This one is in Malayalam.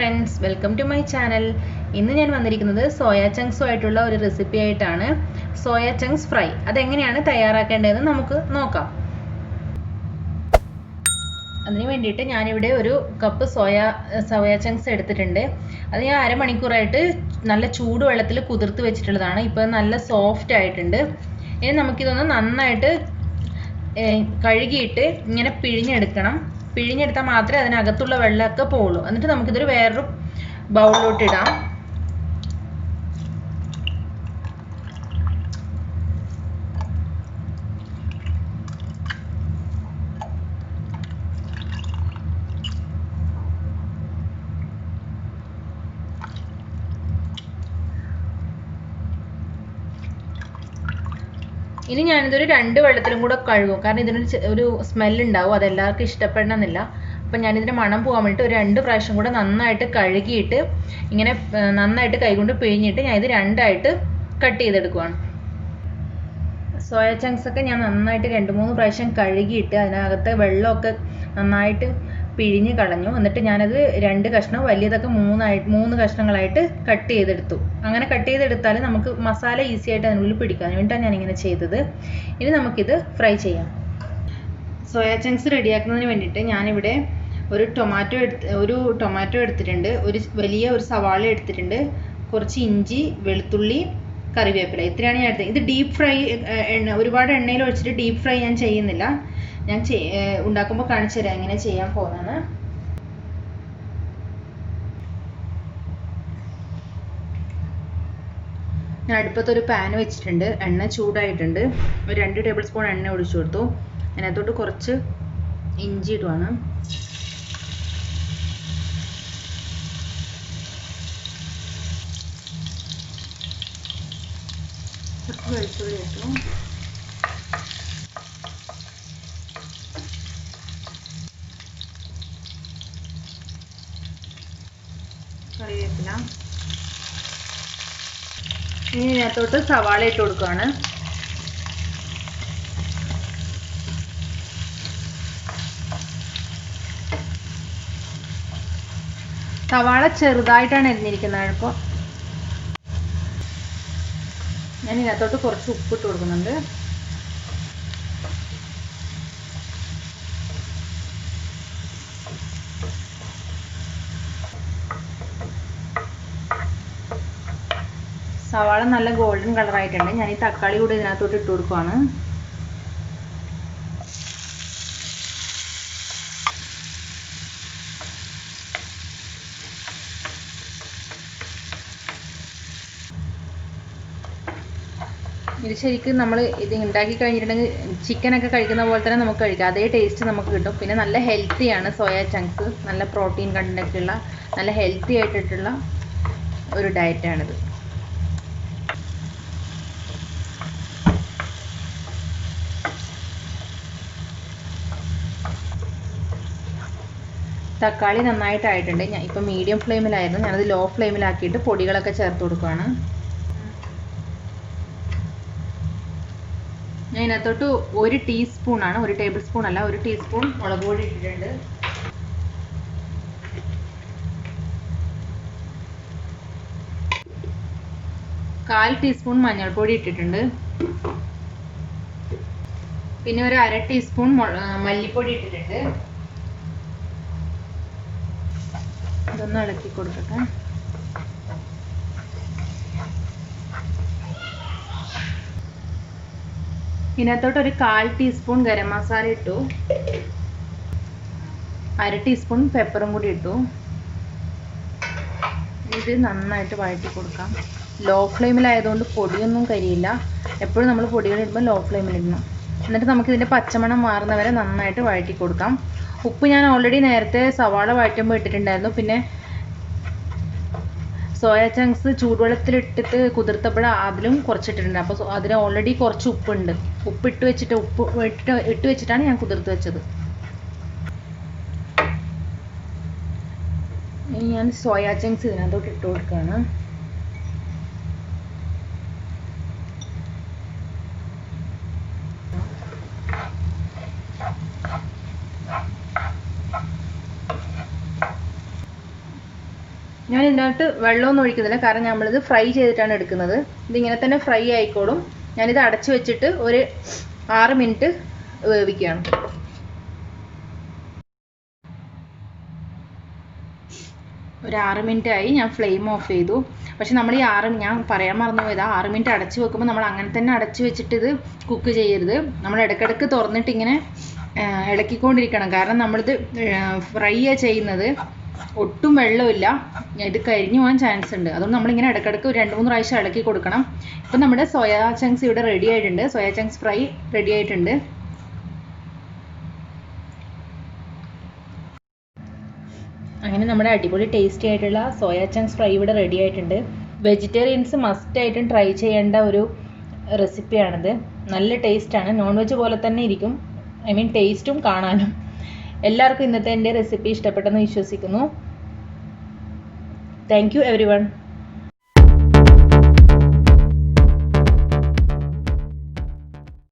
Friends, welcome to my channel. ഇന്ന് ഞാൻ വന്നിരിക്കുന്നത് സോയ ചങ്ക്സുമായിട്ടുള്ള ഒരു റെസിപ്പി ആയിട്ടാണ്. സോയ ചങ്ക്സ് ഫ്രൈ അതെങ്ങനെയാണ് തയ്യാറാക്കേണ്ടതെന്ന് നമുക്ക് നോക്കാം. അതിന് വേണ്ടിയിട്ട് ഞാനിവിടെ ഒരു കപ്പ് സോയ ചങ്ക്സ് എടുത്തിട്ടുണ്ട്. അത് ഞാൻ അരമണിക്കൂറായിട്ട് നല്ല ചൂടുവെള്ളത്തിൽ കുതിർത്ത് വെച്ചിട്ടുള്ളതാണ്. ഇപ്പോൾ നല്ല സോഫ്റ്റ് ആയിട്ടുണ്ട്. ഇനി നമുക്കിതൊന്ന് നന്നായിട്ട് കഴുകിയിട്ട് ഇങ്ങനെ പിഴിഞ്ഞെടുക്കണം. പിഴിഞ്ഞെടുത്താൽ മാത്രമേ അതിനകത്തുള്ള വെള്ളമൊക്കെ പോവുള്ളൂ. എന്നിട്ട് നമുക്കിതൊരു വേറൊരു ബൗളിലോട്ട് ഇടാം. ഇനി ഞാനിതൊരു 2 വെള്ളത്തിലും കൂടെ കഴുകും. കാരണം ഇതിനൊരു സ്മെല്ലുണ്ടാവും, അതെല്ലാവർക്കും ഇഷ്ടപ്പെടണമെന്നില്ല. അപ്പം ഞാനിതിൻ്റെ മണം പോകാൻ വേണ്ടിയിട്ട് ഒരു 2 പ്രാവശ്യം കൂടെ നന്നായിട്ട് കഴുകിയിട്ട് ഇങ്ങനെ നന്നായിട്ട് കൈകൊണ്ട് പിഴിഞ്ഞിട്ട് ഞാൻ ഇത് 2ആയിട്ട് കട്ട് ചെയ്തെടുക്കുവാണ്. സോയ ചങ്ക്സൊക്കെ ഞാൻ നന്നായിട്ട് 2-3 പ്രാവശ്യം കഴുകിയിട്ട് അതിനകത്തെ വെള്ളമൊക്കെ നന്നായിട്ട് പിഴിഞ്ഞ് കളഞ്ഞു. എന്നിട്ട് ഞാനത് 2 കഷ്ണം, വലിയതൊക്കെ 3 കഷ്ണങ്ങളായിട്ട് കട്ട് ചെയ്തെടുത്തു. അങ്ങനെ കട്ട് ചെയ്തെടുത്താൽ നമുക്ക് മസാല ഈസി ആയിട്ട് അതിനുള്ളിൽ പിടിക്കാൻ വേണ്ടിയിട്ടാണ് ഞാനിങ്ങനെ ചെയ്തത്. ഇനി നമുക്കിത് ഫ്രൈ ചെയ്യാം. സോയ ചങ്ക്സ് റെഡിയാക്കുന്നതിന് വേണ്ടിയിട്ട് ഞാനിവിടെ ഒരു ടൊമാറ്റോ എടുത്തിട്ടുണ്ട്, ഒരു വലിയ സവാള എടുത്തിട്ടുണ്ട്, കുറച്ച് ഇഞ്ചി, വെളുത്തുള്ളി, കറിവേപ്പില, ഇത്രയാണ് ഞാൻ എടുത്തത്. ഇത് ഡീപ്പ് ഫ്രൈ ഒരുപാട് എണ്ണയിൽ ഒഴിച്ചിട്ട് ഡീപ്പ് ഫ്രൈ ഞാൻ ചെയ്യുന്നില്ല. ഞാൻ ഉണ്ടാക്കുമ്പോൾ കാണിച്ചു തരാം എങ്ങനെ ചെയ്യാൻ പോകുന്നതാണ്. ഞാൻ അടുപ്പത്തൊരു പാൻ വെച്ചിട്ടുണ്ട്. എണ്ണ ചൂടായിട്ടുണ്ട്. ഒരു 2 ടേബിൾ സ്പൂൺ എണ്ണ ഒഴിച്ചു കൊടുത്തു. അതിനകത്തോട്ട് കുറച്ച് ഇഞ്ചി ഇടുവാണ്. കുറച്ച് വെളുത്തുള്ളി ഇട്ടു. കറിവേപ്പില. ഇനി ഇതിനകത്തോട്ട് സവാള ഇട്ട് കൊടുക്കുകയാണ്. സവാള ചെറുതായിട്ടാണ് അരിഞ്ഞിരിക്കുന്നത്. അപ്പോൾ ഞാൻ ഇതിനകത്തോട്ട് കുറച്ച് ഉപ്പിട്ട് കൊടുക്കുന്നുണ്ട്. സവാള നല്ല ഗോൾഡൻ കളറായിട്ടുണ്ട്. ഞാൻ ഈ തക്കാളി കൂടി ഇതിനകത്തോട്ട് ഇട്ട് കൊടുക്കുവാണ്. ഇത് ശരിക്കും നമ്മൾ ഇത് ഉണ്ടാക്കി കഴിഞ്ഞിട്ടുണ്ടെങ്കിൽ ചിക്കനൊക്കെ കഴിക്കുന്ന പോലെ തന്നെ നമുക്ക് കഴിക്കാം. അതേ ടേസ്റ്റ് നമുക്ക് കിട്ടും. പിന്നെ നല്ല ഹെൽത്തിയാണ് സോയ ചങ്ക്സ്. നല്ല പ്രോട്ടീൻ കണ്ടൻ്റ് ഉള്ള നല്ല ഹെൽത്തി ആയിട്ടുള്ള ഒരു ഡയറ്റാണിത്. തക്കാളി നന്നായിട്ടായിട്ടുണ്ട്. ഞാൻ ഇപ്പം മീഡിയം ഫ്ലെയിമിലായിരുന്നു, ഞാനത് ലോ ഫ്ലെയിമിലാക്കിയിട്ട് പൊടികളൊക്കെ ചേർത്ത് കൊടുക്കുകയാണ്. ഞാൻ ഇതിനകത്തോട്ട് 1 ടീസ്പൂണാണ്, 1 ടേബിൾ സ്പൂൺ അല്ല, 1 ടീസ്പൂൺ മുളക് പൊടി ഇട്ടിട്ടുണ്ട്. കാൽ ടീസ്പൂൺ മഞ്ഞൾപ്പൊടി ഇട്ടിട്ടുണ്ട്. പിന്നെ ഒരു 1/2 ടീസ്പൂൺ മല്ലിപ്പൊടി ഇട്ടിട്ടുണ്ട്. ഇതൊന്ന് ഇളക്കി കൊടുക്കട്ടെ. ഇതിനകത്തോട്ട് ഒരു 1/4 ടീസ്പൂൺ ഗരം മസാല ഇട്ടു. 1/2 ടീസ്പൂൺ പെപ്പറും കൂടി ഇട്ടു. ഇത് നന്നായിട്ട് വഴറ്റി കൊടുക്കാം. ലോ ഫ്ലെയിമിലായതുകൊണ്ട് പൊടിയൊന്നും കരിയില്ല. എപ്പോഴും നമ്മൾ പൊടികൾ ഇടുമ്പോൾ ലോ ഫ്ലെയിമിലിടണം. എന്നിട്ട് നമുക്കിതിൻ്റെ പച്ചമണം മാറുന്നവരെ നന്നായിട്ട് വഴറ്റി കൊടുക്കാം. ഉപ്പ് ഞാൻ ഓൾറെഡി നേരത്തെ സവാള വഴറ്റുമ്പോൾ ഇട്ടിട്ടുണ്ടായിരുന്നു. പിന്നെ സോയ ചങ്ക്സ് ചൂടുവെള്ളത്തിലിട്ടിട്ട് കുതിർത്തപ്പോൾ അതിലും കുറച്ചിട്ടിട്ടുണ്ട്. അപ്പോൾ അതിൽ ഓൾറെഡി കുറച്ച് ഉപ്പുണ്ട്. ഉപ്പിട്ട് വെച്ചിട്ടാണ് ഞാൻ കുതിർത്ത് വെച്ചത്. ഇനി ഞാൻ സോയ ചങ്ക്സ് ഇതിനകത്തോട്ട് ഇട്ട് കൊടുക്കുകയാണ്. ഞാൻ ഇതിനകത്ത് വെള്ളമൊന്നും ഒഴിക്കുന്നില്ല, കാരണം നമ്മളിത് ഫ്രൈ ചെയ്തിട്ടാണ് എടുക്കുന്നത്. ഇതിങ്ങനെ തന്നെ ഫ്രൈ ആയിക്കോളും. ഞാനിത് അടച്ചു വെച്ചിട്ട് ഒരു 6 മിനിറ്റ് വേവിക്കുകയാണ്. ഒരു 6 മിനിറ്റ് ആയി, ഞാൻ ഫ്ലെയിം ഓഫ് ചെയ്തു. പക്ഷെ നമ്മൾ ഈ ഞാൻ പറയാൻ മറന്നു പോയത്, 6 മിനിറ്റ് അടച്ചു വെക്കുമ്പോൾ നമ്മൾ അങ്ങനെ തന്നെ അടച്ചു വെച്ചിട്ട് ഇത് കുക്ക് ചെയ്യരുത്. നമ്മൾ ഇടയ്ക്കിടയ്ക്ക് തുറന്നിട്ട് ഇങ്ങനെ ഇളക്കിക്കൊണ്ടിരിക്കണം. കാരണം നമ്മളിത് ഫ്രൈ ചെയ്യുന്നത്, ഒട്ടും വെള്ളമില്ല, ഇത് കരിഞ്ഞു പോകാൻ ചാൻസ് ഉണ്ട്. അതുകൊണ്ട് നമ്മളിങ്ങനെ ഇടയ്ക്കിടയ്ക്ക് 2-3 പ്രാവശ്യം ഇളക്കി കൊടുക്കണം. ഇപ്പം നമ്മുടെ സോയാ ചങ്ക്സ് ഇവിടെ റെഡി ആയിട്ടുണ്ട്. സോയാ ചങ്ക്സ് ഫ്രൈ റെഡി ആയിട്ടുണ്ട്. അങ്ങനെ നമ്മുടെ അടിപൊളി ടേസ്റ്റി ആയിട്ടുള്ള സോയാ ചങ്ക്സ് ഫ്രൈ ഇവിടെ റെഡി ആയിട്ടുണ്ട്. വെജിറ്റേറിയൻസ് മസ്റ്റായിട്ടും ട്രൈ ചെയ്യേണ്ട ഒരു റെസിപ്പിയാണിത്. നല്ല ടേസ്റ്റാണ്. നോൺ വെജ് പോലെ തന്നെ ഇരിക്കും, ഐ മീൻ ടേസ്റ്റും കാണാനും. എല്ലാവർക്കും ഇന്നത്തെ എൻ്റെ റെസിപ്പി ഇഷ്ടപ്പെട്ടെന്ന് വിശ്വസിക്കുന്നു. Thank you every one.